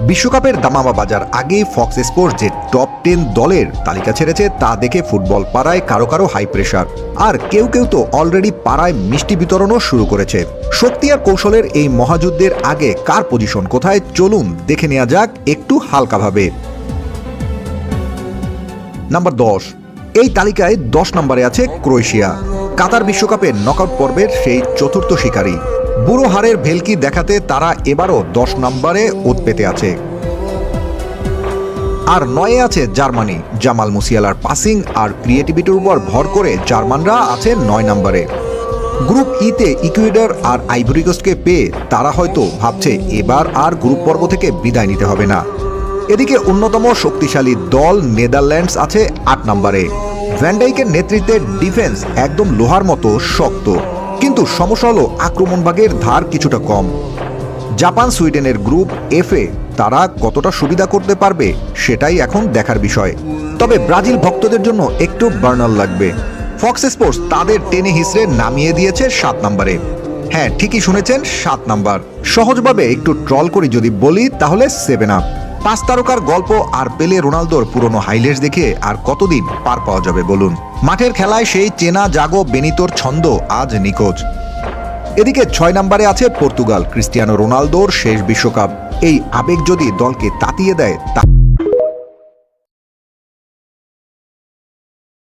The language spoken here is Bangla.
বিশ্বকাপের দামামা বাজার আগেই ফক্স স্পোর্টস যে টপ 10 দলের তালিকা ছেড়েছে তা দেখে ফুটবল পাড়ায় কারো কারো হাই প্রেশার, আর কেউ কেউ তো অলরেডি পাড়ায় মিষ্টি বিতরণও শুরু করেছে। শক্তি আর কৌশলের এই মহাযুদ্ধের আগে কার পজিশন কোথায় চলুন দেখে নেওয়া যাক একটু হালকাভাবে। নাম্বার 10, এই তালিকায় 10 নম্বরে আছে ক্রোয়েশিয়া। কাতার বিশ্বকাপের নকআউট পর্বের সেই চতুর্থ শিকারী। বুড়ো হারের ভেলকি দেখাতে তারা এবারও 10 নম্বরে ওত পেতে আছে। আর 9-এ আছে জার্মানি। জামাল মুসিয়ালার পাসিং আর ক্রিয়েটিভিটির উপর ভর করে জার্মানরা আছে 9 নম্বরে। গ্রুপ ইতে ইকুয়েডর আর আইভরি কোস্টকে পেয়ে তারা হয়তো ভাবছে এবার আর গ্রুপ পর্ব থেকে বিদায় নিতে হবে না। এদিকে অন্যতম শক্তিশালী দল নেদারল্যান্ডস আছে 8 নম্বরে। ভ্যান ডাইকের নেতৃত্বে ডিফেন্স একদম লোহার মতো শক্ত, কিন্তু সমস্যা হলো আক্রমণভাগের ধার কিছুটা কম। জাপান সুইডেনের গ্রুপ এফে তারা কতটা সুবিধা করতে পারবে সেটাই এখন দেখার বিষয়। তবে ব্রাজিল ভক্তদের জন্য একটু বার্নার লাগবে। ফক্স স্পোর্টস তাদের টেনে হিসড়ে নামিয়ে দিয়েছে 7 নম্বরে। হ্যাঁ, ঠিকই শুনেছেন, 7 নাম্বার। সহজভাবে একটু ট্রল করি যদি বলি তাহলে 7 আপ। 5 তারকার গল্প আর পেলে রোনালদোর পুরনো হাইলাইটস দেখে আর কতদিন পার পাওয়া যাবে বলুন। মাঠের খেলায় সেই চেনা জাগো বেনিতোর ছন্দ আজ নিখোঁজ। এদিকে 6 নম্বরে আছে পর্তুগাল। ক্রিস্টিয়ানো রোনালদোর শেষ বিশ্বকাপ, এই আবেগ যদি দলকে তাতিয়ে দেয় তা